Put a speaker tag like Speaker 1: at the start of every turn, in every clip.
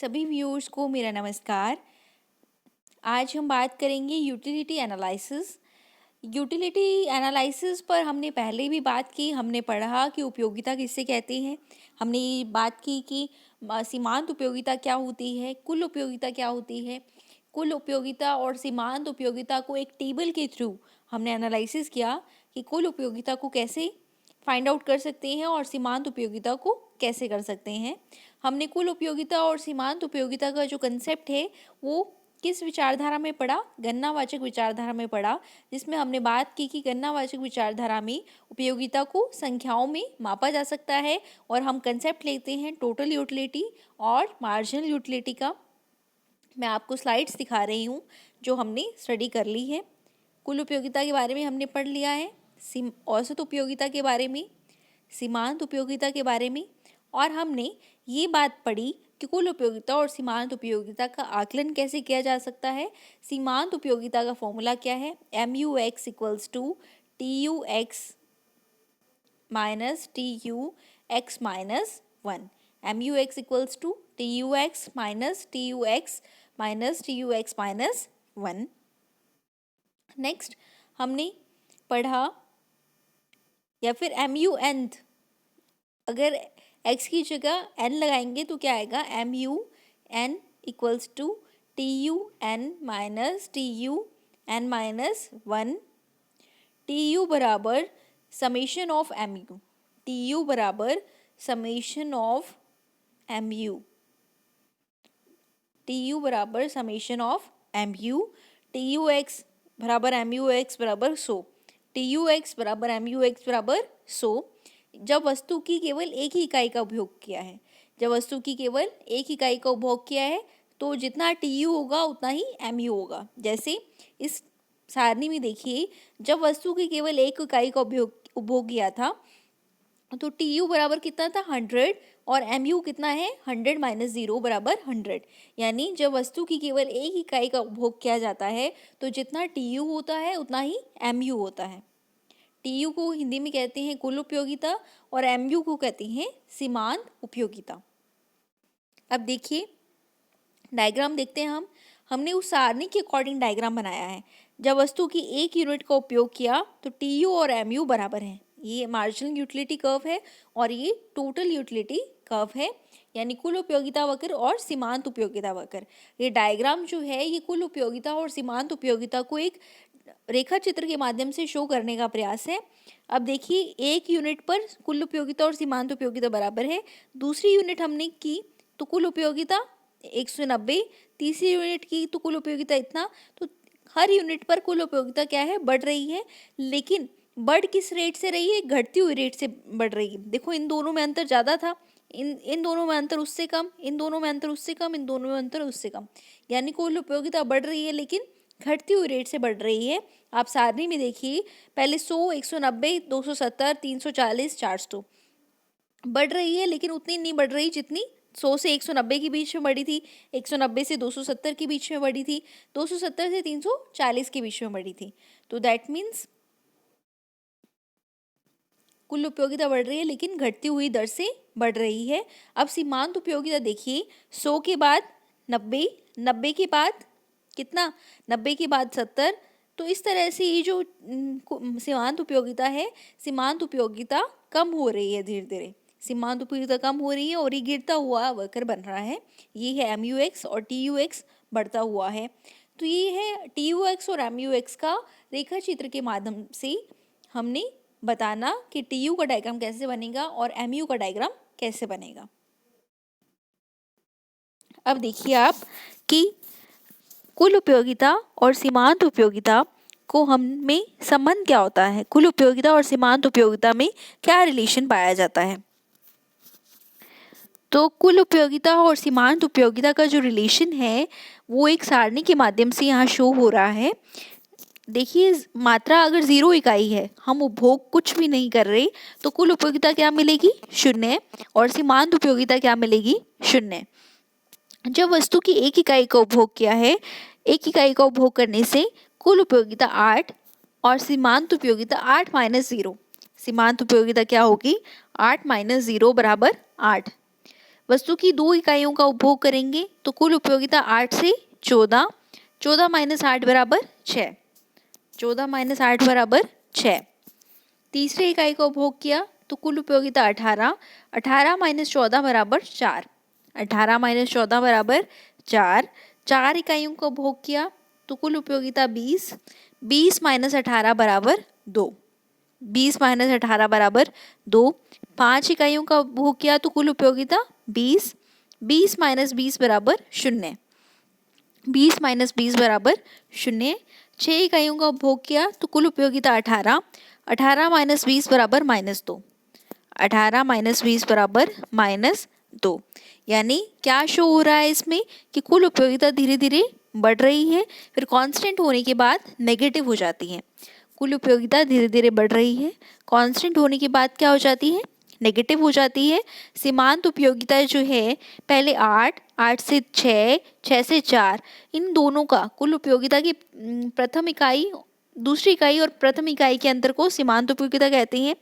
Speaker 1: सभी व्यूअर्स को मेरा नमस्कार। आज हम बात करेंगे यूटिलिटी एनालिसिस। यूटिलिटी एनालिसिस पर हमने पहले भी बात की। हमने पढ़ा कि उपयोगिता किससे कहते हैं। हमने ये बात की कि सीमांत उपयोगिता क्या होती है, कुल उपयोगिता क्या होती है। कुल उपयोगिता और सीमांत उपयोगिता को एक टेबल के थ्रू हमने एनालिसिस किया कि कुल उपयोगिता को कैसे फाइंड आउट कर सकते हैं और सीमांत उपयोगिता को कैसे कर सकते हैं। हमने कुल उपयोगिता और सीमांत उपयोगिता का जो कंसेप्ट है वो किस विचारधारा में पढ़ा, गणनावाचक विचारधारा में पढ़ा, जिसमें हमने बात की कि गणनावाचक विचारधारा में उपयोगिता को संख्याओं में मापा जा सकता है और हम कंसेप्ट लेते हैं टोटल यूटिलिटी और मार्जिनल यूटिलिटी का। मैं आपको स्लाइड्स दिखा रही हूँ जो हमने स्टडी कर ली है। कुल उपयोगिता के बारे में हमने पढ़ लिया है, औसत उपयोगिता के बारे में, सीमांत उपयोगिता के बारे में, और हमने ये बात पढ़ी कि कुल उपयोगिता और सीमांत उपयोगिता का आकलन कैसे किया जा सकता है। सीमांत उपयोगिता का फॉर्मूला क्या है, MUX equals to TUX minus TUX minus 1। MUX equals to TUX minus TUX minus 1। Next हमने पढ़ा, या फिर MUN, अगर x की जगह n लगाएंगे तो क्या आएगा, MUN equals to TUN minus TUN minus 1। TU बराबर समेशन ऑफ MU, TU बराबर समेशन ऑफ MU, TU बराबर समेशन ऑफ MU। TUX बराबर MUX बराबर 100, TUX बराबर MUX बराबर 100। जब वस्तु की केवल एक ही इकाई का उपभोग किया है, जब वस्तु की केवल एक इकाई का उपभोग किया है तो जितना TU होगा उतना ही MU होगा। जैसे इस सारणी में देखिए, जब वस्तु की केवल एक इकाई का उपभोग किया था तो TU बराबर कितना था, 100, और MU कितना है, 100 माइनस 0 बराबर 100। यानी जब वस्तु की केवल एक इकाई का उपभोग किया जाता है तो जितना TU होता है उतना ही MU होता है। TU को हिंदी में कहते हैं कुल उपयोगिता और MU को कहते हैं सीमांत उपयोगिता। अब देखिए डायग्राम देखते हैं हमने उस सारणी के अकॉर्डिंग डायग्राम बनाया है। जब वस्तु की एक यूनिट का उपयोग किया तो TU और MU बराबर हैं। ये मार्जिनल यूटिलिटी कर्व है और ये टोटल यूटिलिटी कर्व है, यानी कुल उपयोगिता वक्र और सीमांत उपयोगिता वक्र। ये डायग्राम जो है ये कुल उपयोगिता और सीमांत उपयोगिता को एक रेखा चित्र के माध्यम से शो करने का प्रयास है। अब देखिए एक यूनिट पर कुल उपयोगिता और सीमांत उपयोगिता बराबर है। दूसरी यूनिट हमने की तो कुल उपयोगिता 190, तीसरी यूनिट की तो कुल उपयोगिता इतना। तो हर यूनिट पर कुल उपयोगिता क्या है, बढ़ रही है, लेकिन बढ़ किस रेट से रही है, घटती हुई रेट से बढ़ रही है। देखो इन दोनों में अंतर ज़्यादा था, इन दोनों में अंतर उससे कम, इन दोनों में अंतर उससे कम, इन दोनों में अंतर उससे कम, यानी कुल उपयोगिता बढ़ रही है लेकिन घटती हुई रेट से बढ़ रही है। आप सारणी में देखिए, पहले 100, 190, 270, 340, 400 बढ़ रही है, लेकिन उतनी नहीं बढ़ रही जितनी 100 से 190 के बीच में बढ़ी थी, 190 से 270 के बीच में बढ़ी थी, 270 से 340 के बीच में बढ़ी थी। तो दैट मीन्स कुल उपयोगिता बढ़ रही है लेकिन घटती हुई दर से बढ़ रही है। अब सीमांत उपयोगिता देखिए, 100 के बाद 90, 90 के बाद कितना, 90 के बाद 70। तो इस तरह से ये जो सीमांत उपयोगिता है, सीमांत उपयोगिता कम हो रही है धीरे धीरे, सीमांत उपयोगिता कम हो रही है और ये गिरता हुआ वक्र बन रहा है। ये है MUX और TUX बढ़ता हुआ है। तो ये है TUX और MUX का रेखा चित्र के माध्यम से हमने बताना कि TU का डायग्राम कैसे बनेगा और MU का डायग्राम कैसे बनेगा। अब देखिए आप कि कुल उपयोगिता और सीमांत उपयोगिता को हमें संबंध क्या होता है, कुल उपयोगिता और सीमांत उपयोगिता में क्या रिलेशन पाया जाता है। तो कुल उपयोगिता और सीमांत उपयोगिता का जो रिलेशन है वो एक सारणी के माध्यम से यहाँ शो हो रहा है। देखिए मात्रा अगर 0 इकाई है, हम उपभोग कुछ भी नहीं कर रहे, तो कुल उपयोगिता क्या मिलेगी, 0, और सीमांत उपयोगिता क्या मिलेगी, 0। जब वस्तु की एक इकाई का उपभोग किया है, एक इकाई का उपभोग करने से कुल उपयोगिता 8 और सीमांत उपयोगिता 8 माइनस 0, सीमांत उपयोगिता क्या होगी, 8 माइनस 0 बराबर 8। वस्तु की 2 इकाइयों का उपभोग करेंगे तो कुल उपयोगिता 8 से 14, 14 माइनस 8 बराबर 6, 14 माइनस 8 बराबर 6। तीसरी इकाई का उपभोग किया तो कुल उपयोगिता 18, 18 माइनस 14 बराबर 4, 18 माइनस 14 बराबर 4। 4 इकाइयों का उपभोग किया तो कुल उपयोगिता 20, 20 माइनस 18 बराबर 2, 20 माइनस 18 बराबर 2। 5 इकाइयों का उपभोग किया तो कुल उपयोगिता 20, 20 माइनस 20 बराबर 0, 20 माइनस 20 बराबर 0। 6 इकाइयों का उपभोग किया तो कुल उपयोगिता 18, 18 माइनस 20 बराबर -2, 18 माइनस 20 बराबर -2। यानी क्या शो हो रहा है इसमें कि कुल उपयोगिता धीरे धीरे बढ़ रही है, फिर कांस्टेंट होने के बाद नेगेटिव हो जाती है। कुल उपयोगिता धीरे धीरे बढ़ रही है, कांस्टेंट होने के बाद क्या हो जाती है, नेगेटिव हो जाती है। सीमांत उपयोगिता जो है पहले 8, 8 से 6, 6 से 4, इन दोनों का कुल उपयोगिता की प्रथम इकाई, दूसरी इकाई और प्रथम इकाई के अंतर को सीमांत उपयोगिता कहते हैं।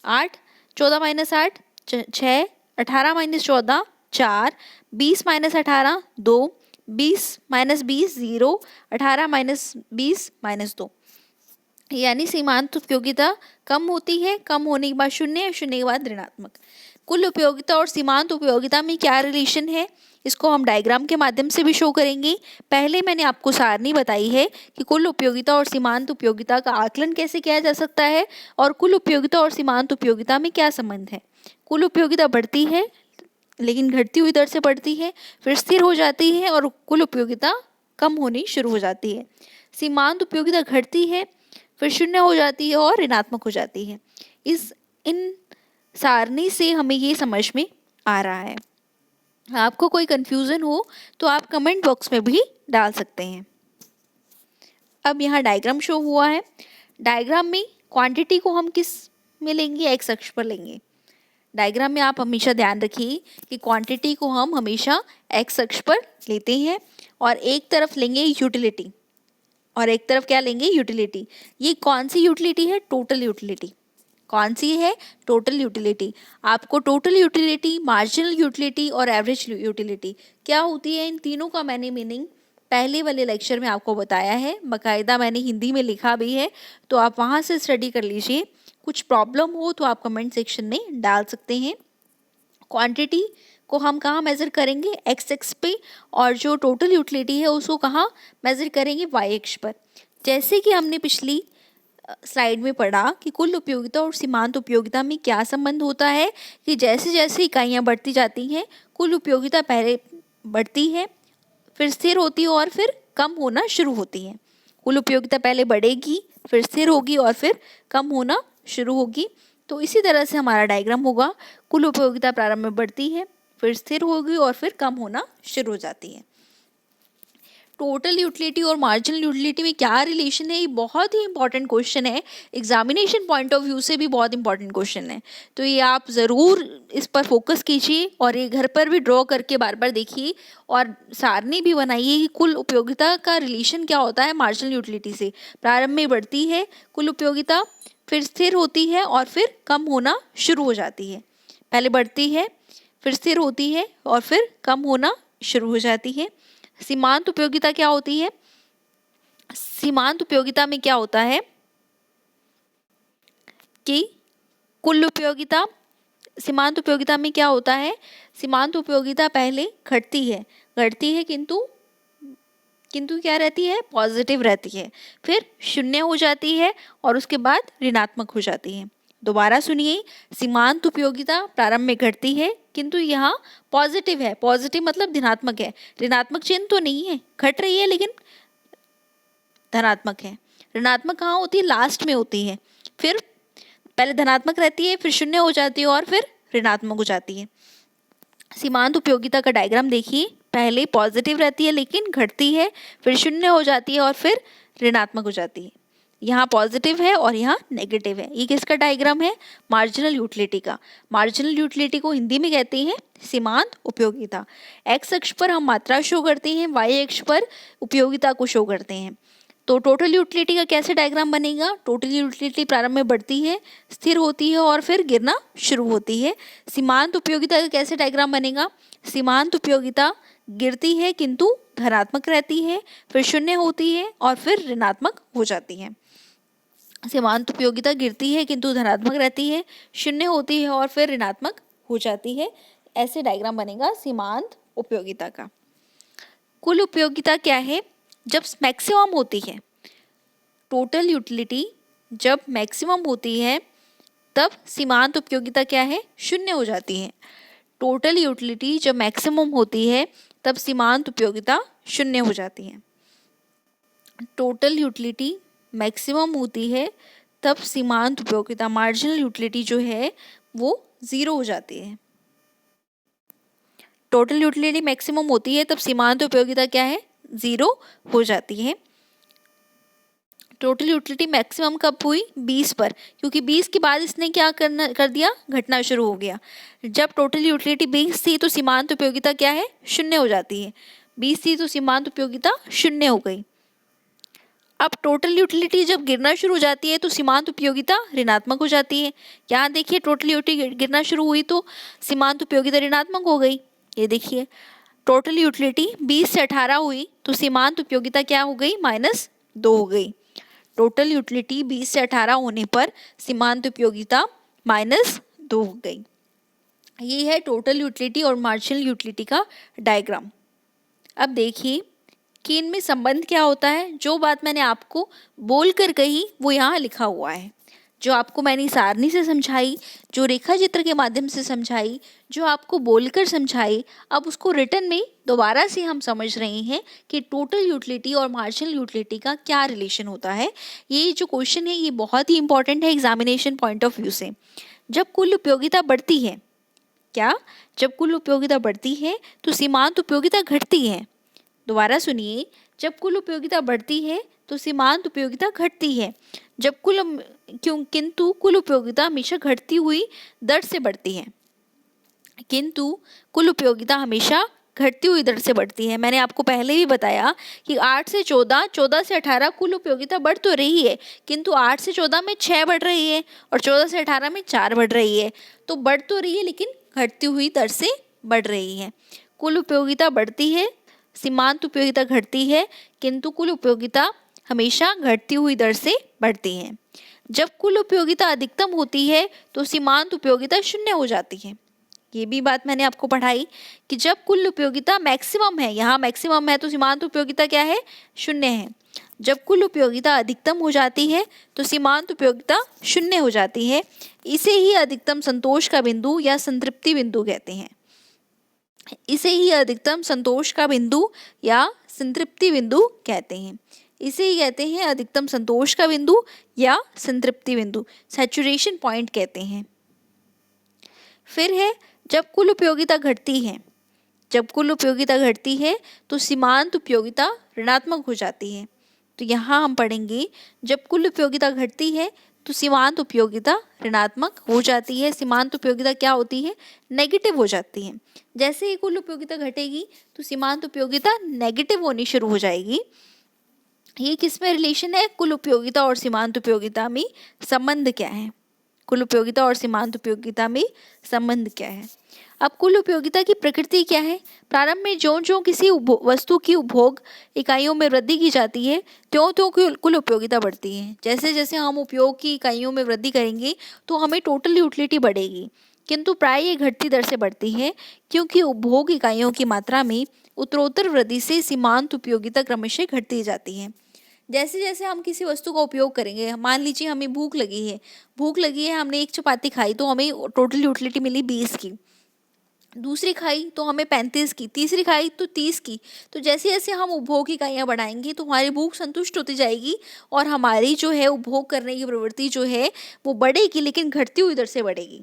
Speaker 1: 8, 14 minus 8 6, 18 minus 14 4, 20 minus 18 2, 20 minus 20 0, 18 minus 20 -2। यानी सीमांत उपयोगिता कम होती है, कम होने के बाद 0, 0 के बाद ऋणात्मक। कुल उपयोगिता और सीमांत उपयोगिता में क्या रिलेशन है, इसको हम डायग्राम के माध्यम से भी शो करेंगे। पहले मैंने आपको सारणी बताई है कि कुल उपयोगिता और सीमांत उपयोगिता का आकलन कैसे किया जा सकता है और कुल उपयोगिता और सीमांत उपयोगिता में क्या संबंध है। कुल उपयोगिता बढ़ती है लेकिन घटती हुई दर से बढ़ती है, फिर स्थिर हो जाती है और कुल उपयोगिता कम होनी शुरू हो जाती है। सीमांत उपयोगिता घटती है, फिर 0 हो जाती है और ऋणात्मक हो जाती है। इन सारणी से हमें ये समझ में आ रहा है। आपको कोई कंफ्यूजन हो तो आप कमेंट बॉक्स में भी डाल सकते हैं। अब यहाँ डायग्राम शो हुआ है। डायग्राम में क्वांटिटी को हम किस में लेंगे, एक्स अक्ष पर लेंगे। डायग्राम में आप हमेशा ध्यान रखिए कि क्वांटिटी को हम हमेशा एक्स अक्ष पर लेते हैं और एक तरफ लेंगे यूटिलिटी और एक तरफ क्या लेंगे, यूटिलिटी। ये कौन सी यूटिलिटी है, टोटल यूटिलिटी। कौन सी है, टोटल यूटिलिटी। आपको टोटल यूटिलिटी, मार्जिनल यूटिलिटी और एवरेज यूटिलिटी क्या होती है, इन तीनों का मैंने मीनिंग पहले वाले लेक्चर में आपको बताया है, बाकायदा मैंने हिंदी में लिखा भी है, तो आप वहाँ से स्टडी कर लीजिए। कुछ प्रॉब्लम हो तो आप कमेंट सेक्शन में डाल सकते हैं। क्वांटिटी को हम कहाँ मेज़र करेंगे, एक्स एक्स पे, और जो टोटल यूटिलिटी है उसको कहाँ मेज़र करेंगे, वाई एक्स पर। जैसे कि हमने पिछली स्लाइड में पढ़ा कि कुल उपयोगिता और सीमांत उपयोगिता में क्या संबंध होता है कि जैसे जैसे इकाइयाँ बढ़ती जाती हैं कुल उपयोगिता पहले बढ़ती है, फिर स्थिर होती है और फिर कम होना शुरू होती है। कुल उपयोगिता पहले बढ़ेगी, फिर स्थिर होगी और फिर कम होना शुरू होगी। तो इसी तरह से हमारा डायग्राम होगा। कुल उपयोगिता प्रारंभ में बढ़ती है, फिर स्थिर होगी और फिर कम होना शुरू हो जाती है। टोटल यूटिलिटी और मार्जिनल यूटिलिटी में क्या रिलेशन है, ये बहुत ही इंपॉर्टेंट क्वेश्चन है, एग्जामिनेशन पॉइंट ऑफ व्यू से भी बहुत इंपॉर्टेंट क्वेश्चन है। तो ये आप ज़रूर इस पर फोकस कीजिए और ये घर पर भी ड्रॉ करके बार बार देखिए और सारणी भी बनाइए कि कुल उपयोगिता का रिलेशन क्या होता है मार्जिनल यूटिलिटी से। प्रारंभ में बढ़ती है कुल उपयोगिता, फिर स्थिर होती है और फिर कम होना शुरू हो जाती है। पहले बढ़ती है, फिर स्थिर होती है और फिर कम होना शुरू हो जाती है। सीमांत उपयोगिता क्या होती है, सीमांत उपयोगिता में क्या होता है कि कुल उपयोगिता, सीमांत उपयोगिता में क्या होता है, सीमांत उपयोगिता पहले घटती है किंतु क्या रहती है, पॉजिटिव रहती है, फिर 0 हो जाती है और उसके बाद ऋणात्मक हो जाती है। दोबारा सुनिए, सीमांत उपयोगिता प्रारंभ में घटती है किंतु यहाँ पॉजिटिव है, पॉजिटिव मतलब धनात्मक है, ऋणात्मक चिन्ह तो नहीं है, घट रही है लेकिन धनात्मक है। ऋणात्मक कहाँ होती है, लास्ट में होती है, फिर पहले धनात्मक रहती है, फिर 0 हो जाती है और फिर ऋणात्मक हो जाती है। सीमांत उपयोगिता का डायग्राम देखिए, पहले पॉजिटिव रहती है लेकिन घटती है, फिर 0 हो जाती है और फिर ऋणात्मक हो जाती है। यहाँ पॉजिटिव है और यहाँ नेगेटिव है। ये किसका डायग्राम है, मार्जिनल यूटिलिटी का। मार्जिनल यूटिलिटी को हिंदी में कहते हैं सीमांत उपयोगिता। एक्स अक्ष पर हम मात्रा शो करते हैं, वाई अक्ष पर उपयोगिता को शो करते हैं। तो टोटल यूटिलिटी का कैसे डायग्राम बनेगा, टोटल यूटिलिटी प्रारंभ में बढ़ती है, स्थिर होती है और फिर गिरना शुरू होती है। सीमांत उपयोगिता का कैसे डायग्राम बनेगा, सीमांत उपयोगिता गिरती है किंतु धनात्मक रहती है, फिर शून्य होती है और फिर ऋणात्मक हो जाती है। सीमांत उपयोगिता गिरती है किंतु धनात्मक रहती है, शून्य होती है और फिर ऋणात्मक हो जाती है। ऐसे डायग्राम बनेगा सीमांत उपयोगिता का। कुल उपयोगिता क्या है? जब मैक्सिमम होती है, टोटल यूटिलिटी जब मैक्सिमम होती है तब सीमांत उपयोगिता क्या है? शून्य हो जाती है। टोटल यूटिलिटी जब मैक्सिमम होती है तब सीमांत उपयोगिता शून्य हो जाती है। टोटल यूटिलिटी मैक्सिमम होती है तब सीमांत उपयोगिता मार्जिनल यूटिलिटी जो है वो 0 हो जाती है। टोटल यूटिलिटी मैक्सिमम होती है तब सीमांत उपयोगिता क्या है? 0 हो जाती है। टोटल यूटिलिटी मैक्सिमम कब हुई? 20 पर, क्योंकि 20 के बाद इसने क्या कर दिया? घटना शुरू हो गया। जब टोटल यूटिलिटी 20 थी तो सीमांत उपयोगिता क्या है? शून्य हो जाती है। 20 थी तो सीमांत उपयोगिता शून्य हो गई। अब टोटल यूटिलिटी जब गिरना शुरू हो जाती है तो सीमांत उपयोगिता ऋणात्मक हो जाती है। यहाँ देखिए टोटल यूटिलिटी गिरना शुरू हुई तो सीमांत उपयोगिता ऋणात्मक हो गई। ये देखिए टोटल यूटिलिटी 20 से 18 हुई तो सीमांत उपयोगिता क्या हो गई? -2 हो गई। टोटल यूटिलिटी 20 से 18 होने पर सीमांत उपयोगिता -2 हो गई। ये है टोटल यूटिलिटी और मार्जिनल यूटिलिटी का डायग्राम। अब देखिए कि इनमें संबंध क्या होता है। जो बात मैंने आपको बोलकर कही वो यहाँ लिखा हुआ है। जो आपको मैंने सारणी से समझाई, जो रेखा चित्र के माध्यम से समझाई, जो आपको बोलकर समझाई, अब उसको रिटन में दोबारा से हम समझ रहे हैं कि टोटल यूटिलिटी और मार्जिनल यूटिलिटी का क्या रिलेशन होता है। ये जो क्वेश्चन है ये बहुत ही इंपॉर्टेंट है एग्जामिनेशन पॉइंट ऑफ व्यू से। जब कुल उपयोगिता बढ़ती है, क्या? जब कुल उपयोगिता बढ़ती है तो सीमांत उपयोगिता घटती है। दोबारा सुनिए, जब कुल उपयोगिता बढ़ती है तो सीमांत उपयोगिता घटती है। जब किंतु कुल उपयोगिता हमेशा घटती हुई दर से बढ़ती है। किंतु कुल उपयोगिता हमेशा घटती हुई दर से बढ़ती है। मैंने आपको पहले ही बताया कि 8 से 14, 14 से 18 कुल उपयोगिता बढ़ तो रही है, किंतु 8 से 14 में 6 बढ़ रही है और 14 से 18 में 4 बढ़ रही है। तो बढ़ तो रही है लेकिन घटती हुई दर से बढ़ रही है। कुल उपयोगिता बढ़ती है, सीमांत उपयोगिता घटती है, किंतु कुल उपयोगिता हमेशा घटती हुई दर से बढ़ती है। जब कुल उपयोगिता अधिकतम होती है तो सीमांत उपयोगिता शून्य हो जाती है। ये भी बात मैंने आपको पढ़ाई कि जब कुल उपयोगिता मैक्सिमम है, यहाँ मैक्सिमम है तो सीमांत उपयोगिता क्या है? शून्य है। जब कुल उपयोगिता अधिकतम हो जाती है तो सीमांत उपयोगिता शून्य हो जाती है। इसे ही अधिकतम संतोष का बिंदु या संतृप्ति बिंदु कहते हैं। इसे ही अधिकतम संतोष का बिंदु या संतृप्ति बिंदु कहते हैं। इसे ही कहते हैं अधिकतम संतोष का बिंदु या संतृप्ति बिंदु, सैचुरेशन पॉइंट कहते हैं। फिर है जब कुल उपयोगिता घटती है। जब कुल उपयोगिता घटती है तो सीमांत उपयोगिता ऋणात्मक हो जाती है। तो यहाँ हम पढ़ेंगे जब कुल उपयोगिता घटती है तो सीमांत उपयोगिता ऋणात्मक हो जाती है। सीमांत उपयोगिता क्या होती है? नेगेटिव हो जाती है। जैसे ही कुल उपयोगिता घटेगी तो सीमांत उपयोगिता नेगेटिव होनी शुरू हो जाएगी। ये किस में रिलेशन है? कुल उपयोगिता और सीमांत उपयोगिता में संबंध क्या है? कुल उपयोगिता और सीमांत उपयोगिता में संबंध क्या है? अब कुल उपयोगिता की प्रकृति क्या है? प्रारंभ में ज्यों-ज्यों किसी वस्तु की उपभोग इकाइयों में वृद्धि की जाती है त्यों-त्यों कुल उपयोगिता बढ़ती है। जैसे जैसे हम उपयोग की इकाइयों में वृद्धि करेंगे तो हमें टोटल यूटिलिटी बढ़ेगी, किंतु प्राय ये घटती दर से बढ़ती है, क्योंकि उपभोग इकाइयों की मात्रा में उत्तरोत्तर वृद्धि से सीमांत उपयोगिता क्रमशः घटती जाती है। जैसे जैसे हम किसी वस्तु का उपयोग करेंगे, मान लीजिए हमें भूख लगी है, हमने एक चपाती खाई तो हमें टोटल यूटिलिटी मिली 20 की, दूसरी खाई तो हमें 35 की, तीसरी खाई तो 30 की। तो जैसे जैसे हम उपभोग इकाइयाँ बढ़ाएंगे तो हमारी भूख संतुष्ट होती जाएगी और हमारी जो है उपभोग करने की प्रवृत्ति जो है वो बढ़ेगी, लेकिन घटती हुई दर से बढ़ेगी।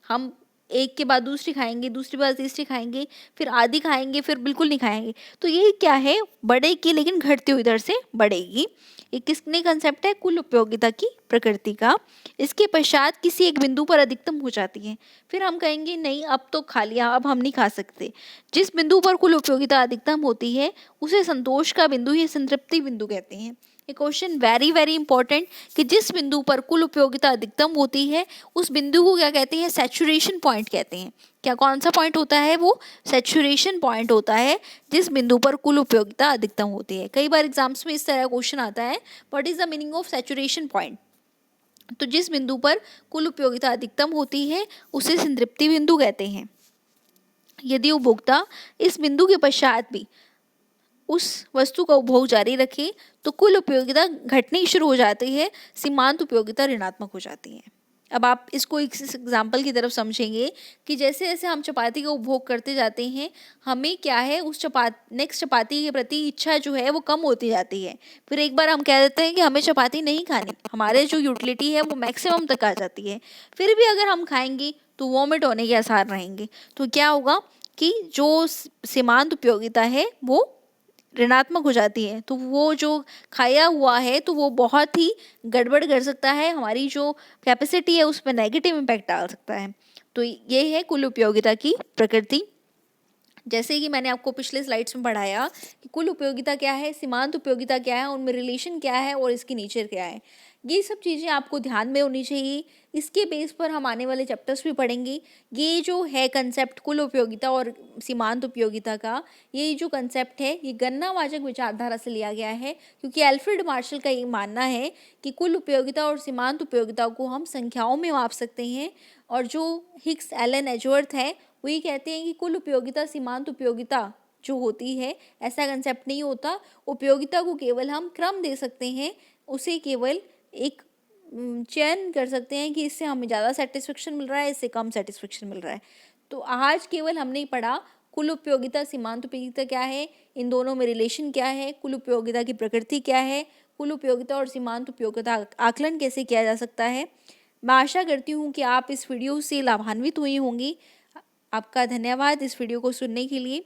Speaker 1: हम एक के बाद दूसरी खाएंगे, दूसरी बाद तीसरी खाएंगे, फिर आधी खाएंगे, फिर बिल्कुल नहीं खाएंगे। तो ये क्या है? बढ़ेगी लेकिन घटती हुई दर से बढ़ेगी। ये किसने कंसेप्ट है? कुल उपयोगिता की प्रकृति का। इसके पश्चात किसी एक बिंदु पर अधिकतम हो जाती है, फिर हम कहेंगे नहीं अब तो खा लिया, अब हम नहीं खा सकते। जिस बिंदु पर कुल उपयोगिता अधिकतम होती है उसे संतोष का बिंदु या संतृप्ति बिंदु कहते हैं। ये क्वेश्चन वेरी वेरी इंपॉर्टेंट कि जिस बिंदु पर कुल उपयोगिता अधिकतम होती है उस बिंदु को क्या कहते हैं, सैचुरेशन पॉइंट कहते हैं। क्या कौन सा पॉइंट होता है, वो सैचुरेशन पॉइंट होता है जिस बिंदु पर कुल उपयोगिता अधिकतम होती है। कई बार एग्जाम्स में इस तरह क्वेश्चन आता है, what is the meaning of saturation point. तो जिस बिंदु पर कुल उपयोगिता अधिकतम होती है उसे संतृप्ति बिंदु कहते हैं। यदि उपभोक्ता इस बिंदु के पश्चात भी उस वस्तु का उपभोग जारी रखे तो कुल उपयोगिता घटनी शुरू हो जाती है, सीमांत उपयोगिता ऋणात्मक हो जाती है। अब आप इसको एक एग्जाम्पल की तरफ समझेंगे कि जैसे जैसे हम चपाती का उपभोग करते जाते हैं हमें क्या है, उस नेक्स्ट चपाती के प्रति इच्छा जो है वो कम होती जाती है। फिर एक बार हम कह देते हैं कि हमें चपाती नहीं खानी, हमारे जो यूटिलिटी है वो मैक्सिमम तक आ जाती है। फिर भी अगर हम खाएंगे तो वॉमिट होने के आसार रहेंगे। तो क्या होगा कि जो सीमांत उपयोगिता है वो ऋणात्मक हो जाती है। तो वो जो खाया हुआ है तो वो बहुत ही गड़बड़ कर सकता है, हमारी जो कैपेसिटी है उस पर नेगेटिव इम्पैक्ट डाल सकता है। तो ये है कुल उपयोगिता की प्रकृति। जैसे कि मैंने आपको पिछले स्लाइड्स में पढ़ाया कि कुल उपयोगिता क्या है, सीमांत उपयोगिता क्या है, उनमें रिलेशन क्या है और इसकी नेचर क्या है, ये सब चीज़ें आपको ध्यान में होनी चाहिए। इसके बेस पर हम आने वाले चैप्टर्स भी पढ़ेंगे। ये जो है कंसेप्ट कुल उपयोगिता और सीमांत उपयोगिता का, ये जो कंसेप्ट है ये गणनावाचक विचारधारा से लिया गया है, क्योंकि एल्फ्रेड मार्शल का ये मानना है कि कुल उपयोगिता और सीमांत उपयोगिता को हम संख्याओं में माप सकते हैं। और जो हिक्स एलन एजवर्थ है वो ये कहते हैं कि कुल उपयोगिता सीमांत उपयोगिता जो होती है ऐसा कंसेप्ट नहीं होता। उपयोगिता को केवल हम क्रम दे सकते हैं, उसे केवल एक चयन कर सकते हैं कि इससे हमें ज़्यादा सेटिस्फेक्शन मिल रहा है, इससे कम सेटिस्फेक्शन मिल रहा है। तो आज केवल हमने पढ़ा कुल उपयोगिता सीमांत उपयोगिता क्या है, इन दोनों में रिलेशन क्या है, कुल उपयोगिता की प्रकृति क्या है, कुल उपयोगिता और सीमांत उपयोगिता आकलन कैसे किया जा सकता है। मैं आशा करती हूँ कि आप इस वीडियो से लाभान्वित हुई होंगी। आपका धन्यवाद इस वीडियो को सुनने के लिए।